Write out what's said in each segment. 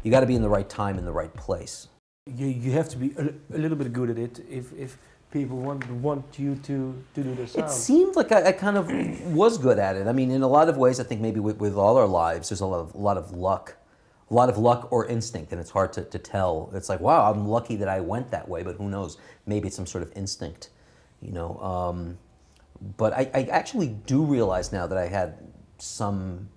You got to be in the right time in the right place. You have to be a little bit good at it if people want you to do the sound. It seemed like I kind of was good at it. I mean, in a lot of ways, I think maybe with all our lives, there's a lot of luck or instinct, and it's hard to tell. It's like, wow, I'm lucky that I went that way, but who knows? Maybe it's some sort of instinct, you know. But I actually do realize now that I had some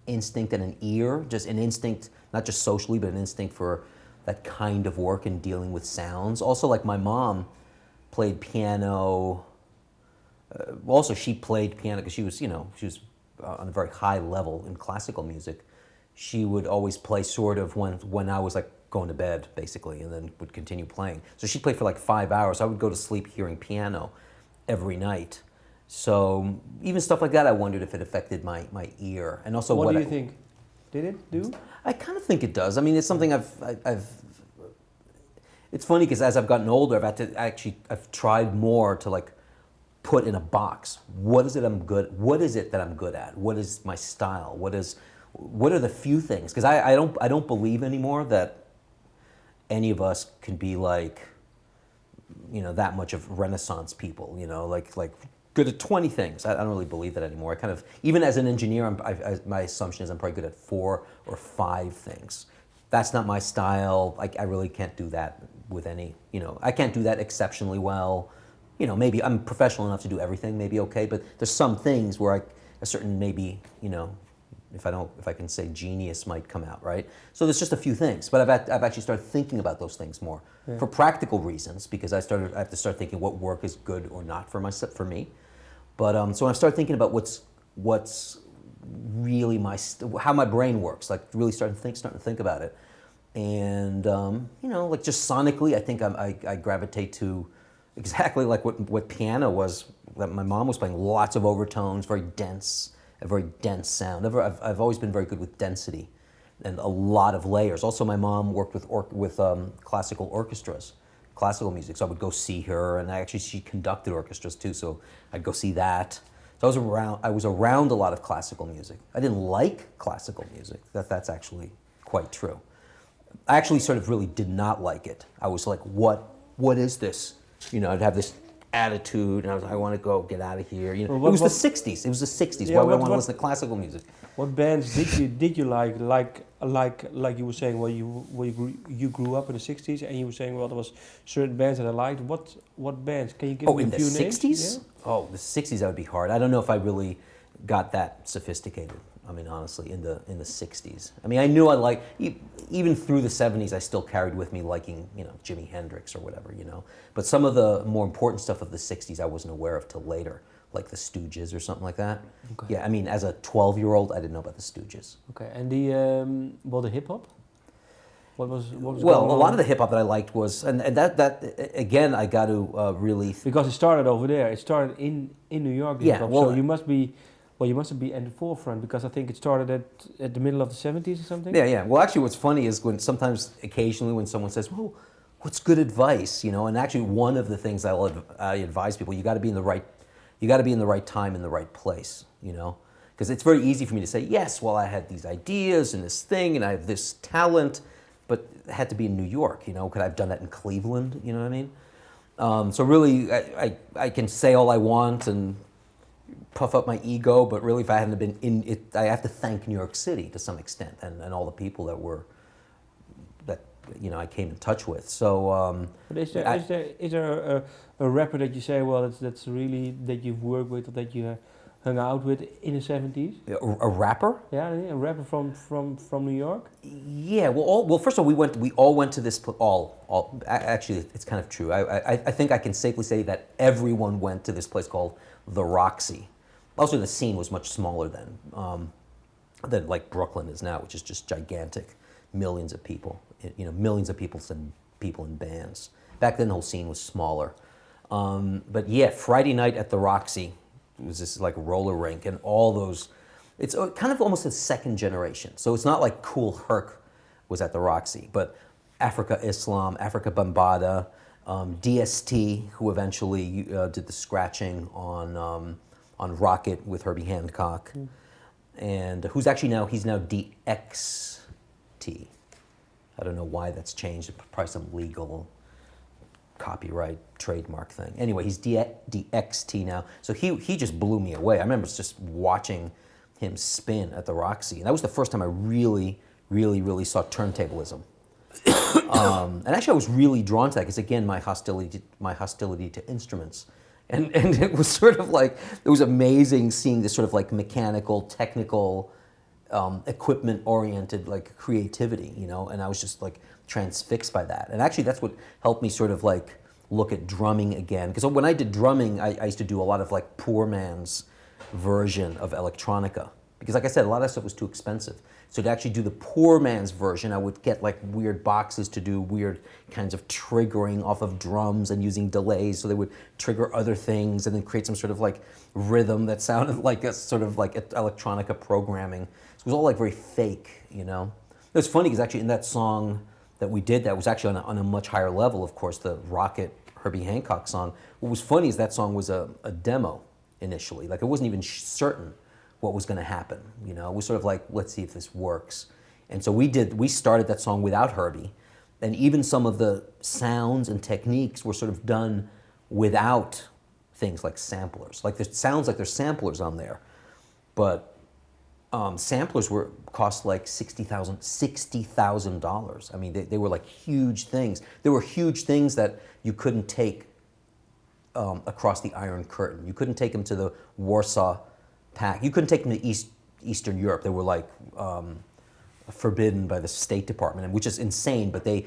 instinct and an ear, just an instinct, not just socially, but an instinct for that kind of work and dealing with sounds. Also, like my mom played piano. Also, she played piano because she was on a very high level in classical music. She would always play sort of when I was like going to bed, basically, and then would continue playing. So she played for like 5 hours. I would go to sleep hearing piano every night. So even stuff like that, I wondered if it affected my ear. And also, what do you think? Did it do? I kind of think it does. I mean, it's something I've it's funny because as I've gotten older, I've tried more to like put in a box. What is it I'm good? What is it that I'm good at? What is my style? What are the few things? Because I don't believe anymore that any of us can be like, you know, that much of Renaissance people. You know, like good at 20 things. I don't really believe that anymore. I kind of, even as an engineer, my assumption is I'm probably good at 4 or 5 things. That's not my style. I really can't do that with any, you know, I can't do that exceptionally well. You know, maybe I'm professional enough to do everything, maybe okay, but there's some things where a certain maybe, you know, if I can say genius might come out, right? So there's just a few things, but I've actually started thinking about those things more for practical reasons, because I have to start thinking what work is good or not for me. But so I started thinking about what's really how my brain works, like really starting to think about it, and you know, like just sonically, I think I gravitate to exactly like what piano was. That my mom was playing lots of overtones, a very dense sound. I've always been very good with density and a lot of layers. Also, my mom worked with classical orchestras, classical music. So I would go see her, and she conducted orchestras too. So I'd go see that. So I was around a lot of classical music. I didn't like classical music. That's actually quite true. I actually sort of really did not like it. I was like, what is this? You know, I'd have this attitude, and I was like, I want to go get out of here. You know, it was the 60s. It was the 60s. Why would I want to listen to classical music? What bands did you like? Like you were saying, well, you grew up in the 60s, and you were saying, well, there was certain bands that I liked. What bands? Can you give me a few names? Oh, in the 60s? Yeah? Oh, the 60s, that would be hard. I don't know if I really got that sophisticated. I mean, honestly, in the 60s. I mean, I knew I liked, even through the 70s, I still carried with me liking, you know, Jimi Hendrix or whatever, you know. But some of the more important stuff of the 60s I wasn't aware of till later, like the Stooges or something like that. Okay. Yeah, I mean, as a 12-year-old, I didn't know about the Stooges. Okay, and the hip-hop? What was well, a lot of the hip-hop that I liked was, and that again, I got to really... Because it started over there. It started in New York, yeah, well, so you must be... Well, you must be at the forefront, because I think it started at the middle of the 70s or something? Yeah. Well, actually, what's funny is occasionally when someone says, well, what's good advice, you know? And actually, one of the things I advise people, you got to be in the right time in the right place, you know? Because it's very easy for me to say, yes, well, I had these ideas and this thing, and I have this talent, but it had to be in New York, you know? Could I have done that in Cleveland, you know what I mean? So really, I can say all I want and puff up my ego, but really, if I hadn't been in it, I have to thank New York City to some extent, and all the people that you know I came in touch with. So, but is there a rapper that you say, well, that's really that you've worked with or that you hung out with in the 70s? A rapper? Yeah, a rapper from New York. Yeah. Well, first of all, we all went to this. Actually, it's kind of true. I think I can safely say that everyone went to this place called the Roxy. Also, the scene was much smaller than like Brooklyn is now, which is just gigantic. Millions of people, you know, millions of people in bands. Back then, the whole scene was smaller. But yeah, Friday night at the Roxy, it was this like roller rink, and all those. It's kind of almost a second generation. So it's not like Kool Herc was at the Roxy, but Afrika Islam, Afrika Bambaataa, DST, who eventually did the scratching on Rocket with Herbie Hancock, and he's now DXT. I don't know why that's changed. Probably some legal copyright trademark thing. Anyway, he's DXT now. So he just blew me away. I remember just watching him spin at the Roxy, and that was the first time I really saw turntablism. And actually, I was really drawn to that because, again, my hostility to instruments, and it was sort of like, it was amazing seeing this sort of like mechanical, technical, equipment-oriented like creativity, you know. And I was just like transfixed by that. And actually, that's what helped me sort of like look at drumming again. Because when I did drumming, I used to do a lot of like poor man's version of electronica. Because like I said, a lot of that stuff was too expensive. So to actually do the poor man's version, I would get like weird boxes to do weird kinds of triggering off of drums and using delays, so they would trigger other things and then create some sort of like rhythm that sounded like a sort of like electronica programming. So it was all like very fake, you know. It was funny because actually in that song that we did, that was actually on a much higher level, of course, the Rocket Herbie Hancock song. What was funny is that song was a demo initially. Like it wasn't even certain what was going to happen, you know. It was sort of like, let's see if this works. And so we started that song without Herbie, and even some of the sounds and techniques were sort of done without things like samplers. Like it sounds like there's samplers on there, but samplers cost like $60,000. I mean, they were like huge things. There were huge things that you couldn't take across the Iron Curtain. You couldn't take them to the Warsaw Pact. You couldn't take them to Eastern Europe. They were like forbidden by the State Department, which is insane. But they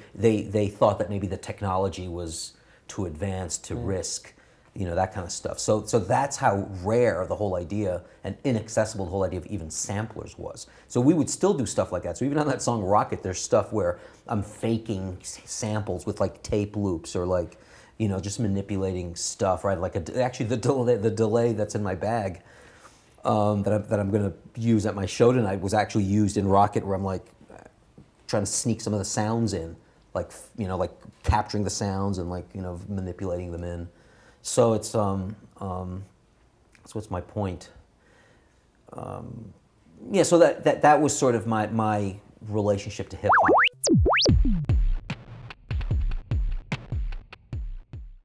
thought that maybe the technology was too advanced to risk, you know, that kind of stuff. So that's how rare the whole idea and inaccessible the whole idea of even samplers was. So we would still do stuff like that. So even on that song Rocket, there's stuff where I'm faking samples with like tape loops or like, you know, just manipulating stuff, right? Like actually the delay that's in my bag that I'm going to use at my show tonight was actually used in Rocket, where I'm like trying to sneak some of the sounds in, like, you know, like capturing the sounds and like, you know, manipulating them in. So it's so what's my point? Yeah, so that was sort of my relationship to hip hop.